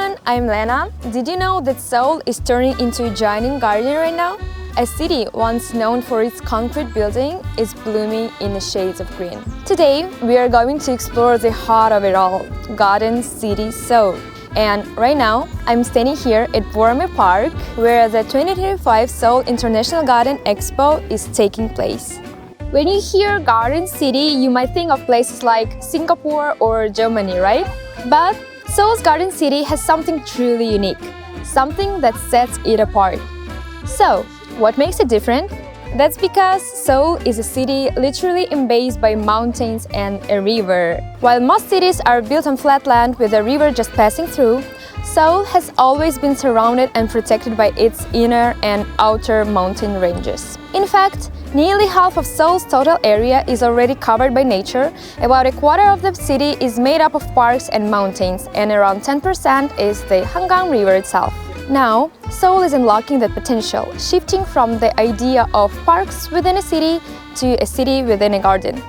everyone, I'm Lena. Did you know that Seoul is turning into a giant garden right now? A city once known for its concrete building is blooming in the shades of green. Today, we are going to explore the heart of it all, Garden City Seoul. And right now, I'm standing here at Boramae Park, where the 2025 Seoul International Garden Expo is taking place. When you hear Garden City, you might think of places like Singapore or Germany, right? But Seoul's Garden City has something truly unique, something that sets it apart. So, what makes it different? That's because Seoul is a city literally embraced by mountains and a river. While most cities are built on flat land with a river just passing through, Seoul has always been surrounded and protected by its inner and outer mountain ranges. In fact, nearly half of Seoul's total area is already covered by nature, about a quarter of the city is made up of parks and mountains, and around 10% is the Hangang River itself. Now, Seoul is unlocking that potential, shifting from the idea of parks within a city to a city within a garden.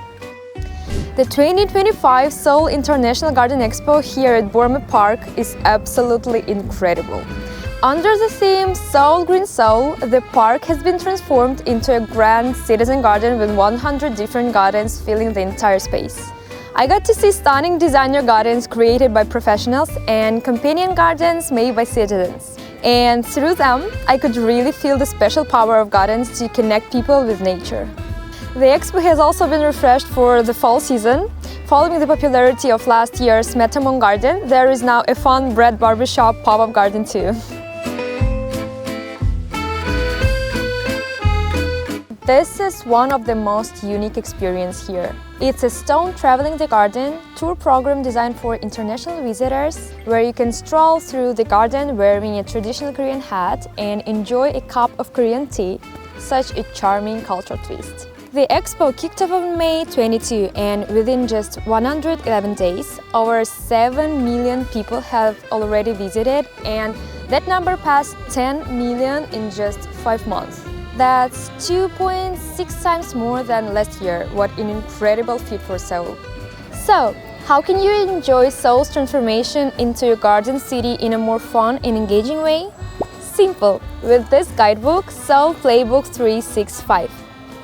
The 2025 Seoul International Garden Expo here at Boramae Park is absolutely incredible. Under the theme Seoul Green Seoul, the park has been transformed into a grand citizen garden with 100 different gardens filling the entire space. I got to see stunning designer gardens created by professionals and companion gardens made by citizens. And through them, I could really feel the special power of gardens to connect people with nature. The expo has also been refreshed for the fall season. Following the popularity of last year's Metamon Garden, there is now a fun bread barbershop pop-up garden too. This is one of the most unique experiences here. It's a stone traveling the garden tour program designed for international visitors, where you can stroll through the garden wearing a traditional Korean hat and enjoy a cup of Korean tea. Such a charming cultural twist. The expo kicked off on May 22, and within just 111 days, over 7 million people have already visited, and that number passed 10 million in just 5 months. That's 2.6 times more than last year. What an incredible feat for Seoul. So, how can you enjoy Seoul's transformation into a garden city in a more fun and engaging way? Simple, with this guidebook, Seoul Playbook 365.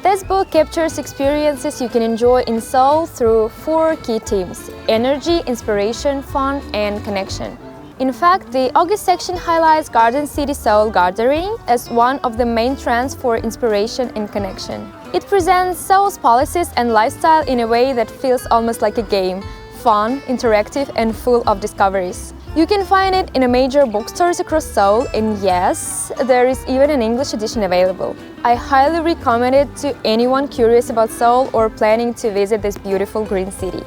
This book captures experiences you can enjoy in Seoul through 4 key themes: energy, inspiration, fun, and connection. In fact, the August section highlights Garden City Seoul gardening as one of the main trends for inspiration and connection. It presents Seoul's policies and lifestyle in a way that feels almost like a game, fun, interactive, and full of discoveries. You can find it in a major bookstores across Seoul, and yes, there is even an English edition available. I highly recommend it to anyone curious about Seoul or planning to visit this beautiful green city.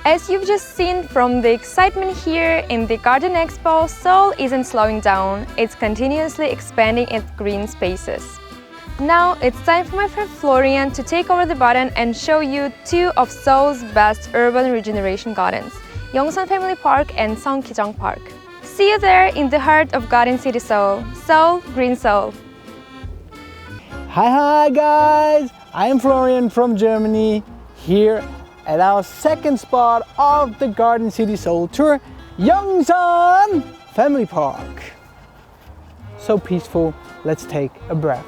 As you've just seen from the excitement here in the Garden Expo, Seoul isn't slowing down, it's continuously expanding its green spaces. Now it's time for my friend Florian to take over the baton and show you 2 of Seoul's best urban regeneration gardens, Yongsan Family Park and Kee-chung Park. See you there in the heart of Garden City Seoul, Seoul Green Seoul. Hi guys, I am Florian from Germany, here at our second spot of the Garden City Seoul tour, Yongsan Family Park. So peaceful, let's take a breath.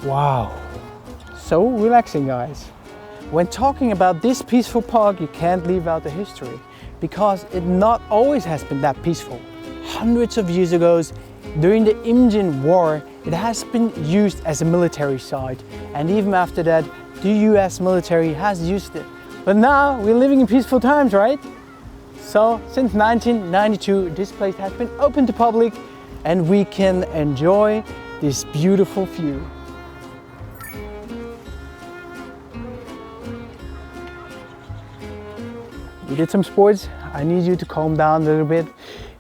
Wow, so relaxing guys. When talking about this peaceful park, you can't leave out the history, because it not always has been that peaceful. Hundreds of years ago, during the Imjin War, it has been used as a military site, and even after that, the US military has used it. But now we're living in peaceful times, right? So since 1992, this place has been open to public, and we can enjoy this beautiful view. You did some sports. I need you to calm down a little bit,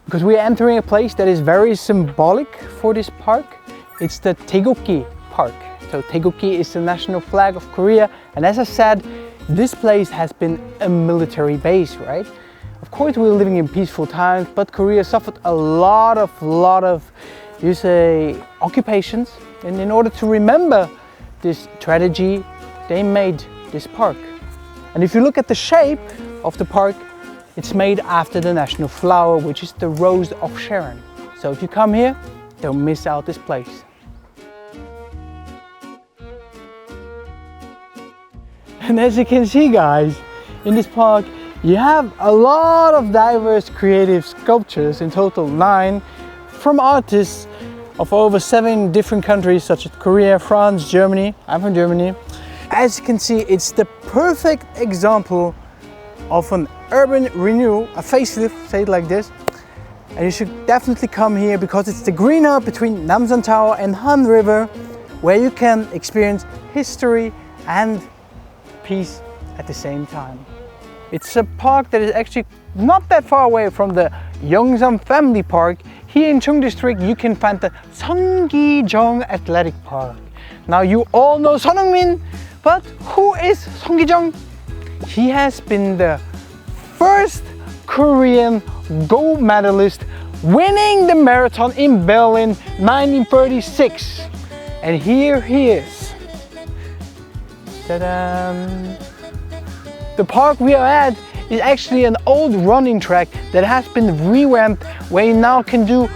because we are entering a place that is very symbolic for this park. It's the Taegukgi Park. So Taegukgi is the national flag of Korea, and as I said, this place has been a military base, right? Of course, we're living in peaceful times, but Korea suffered a lot of occupations, And in order to remember this tragedy, they made this park. And if you look at the shape of the park, it's made after the national flower, which is the Rose of Sharon. So if you come here, don't miss out this place. And as you can see, guys, in this park, you have a lot of diverse creative sculptures, in total 9, from artists of over 7 different countries such as Korea, France, Germany. I'm from Germany. As you can see, it's the perfect example of an urban renewal, a facelift, say it like this. And you should definitely come here because it's the green hub between Namsan Tower and Han River, where you can experience history and peace at the same time. It's a park that is actually not that far away from the Yongsan Family Park. Here in Chung District, you can find the Kee-chung Athletic Park. Now you all know Son Heung-min, but who is Kee-chung? He has been the first Korean gold medalist winning the marathon in Berlin 1936. And here he is. Ta-da! The park we are at is actually an old running track that has been revamped, where you now can do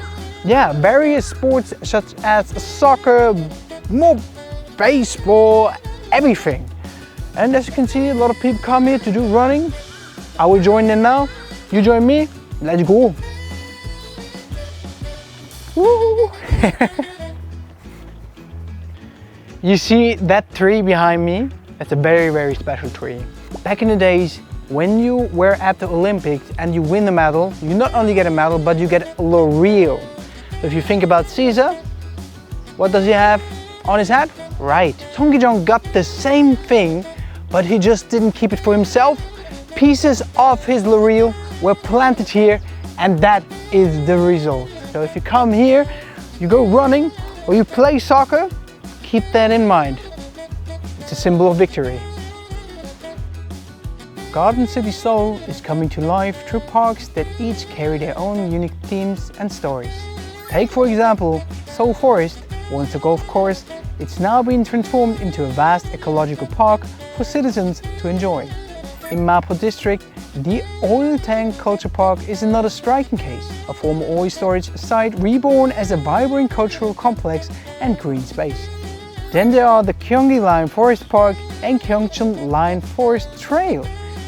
various sports such as soccer, more baseball, everything. And as you can see, a lot of people come here to do running. I will join them now. You join me? Let's go! Woo! You see that tree behind me? That's a very, very special tree. Back in the days, when you were at the Olympics and you win a medal, you not only get a medal, but you get a laurel. So if you think about Caesar, what does he have on his head? Right. Song Kee-chung got the same thing, but he just didn't keep it for himself. Pieces of his laurel were planted here, and that is the result. So if you come here, you go running or you play soccer, keep that in mind. It's a symbol of victory. Garden City Seoul is coming to life through parks that each carry their own unique themes and stories. Take for example Seoul Forest, once a golf course, it's now been transformed into a vast ecological park for citizens to enjoy. In Mapo District, the Oil Tank Culture Park is another striking case, a former oil storage site reborn as a vibrant cultural complex and green space. Then there are the Gyeonggi Line Forest Park and Gyeongchun Line Forest Trail,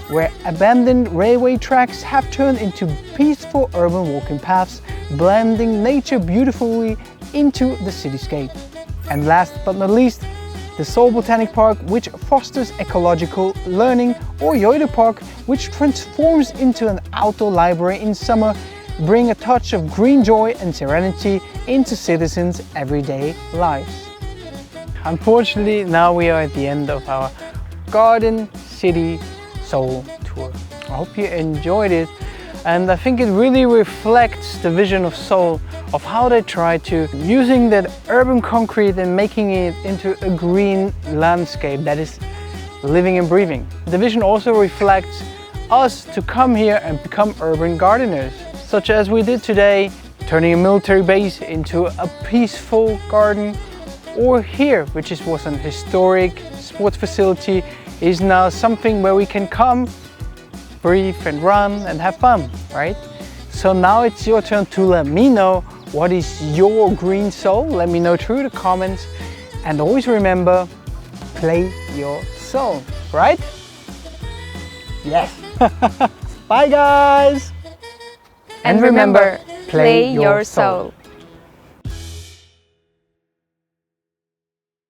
where abandoned railway tracks have turned into peaceful urban walking paths, blending nature beautifully into the cityscape. And last but not least, the Seoul Botanic Park, which fosters ecological learning, or Yeouido Park, which transforms into an outdoor library in summer, bring a touch of green joy and serenity into citizens' everyday lives. Unfortunately, now we are at the end of our Garden City Seoul tour. I hope you enjoyed it, and I think it really reflects the vision of Seoul, of how they try to using that urban concrete and making it into a green landscape that is living and breathing. The vision also reflects us to come here and become urban gardeners, such as we did today, turning a military base into a peaceful garden, or here, which was an historic sports facility, is now something where we can come, breathe and run and have fun, right? So now it's your turn to let me know what is your green soul. Let me know through the comments, and always remember, play your soul, right? Yes. Bye guys. And remember, play your soul.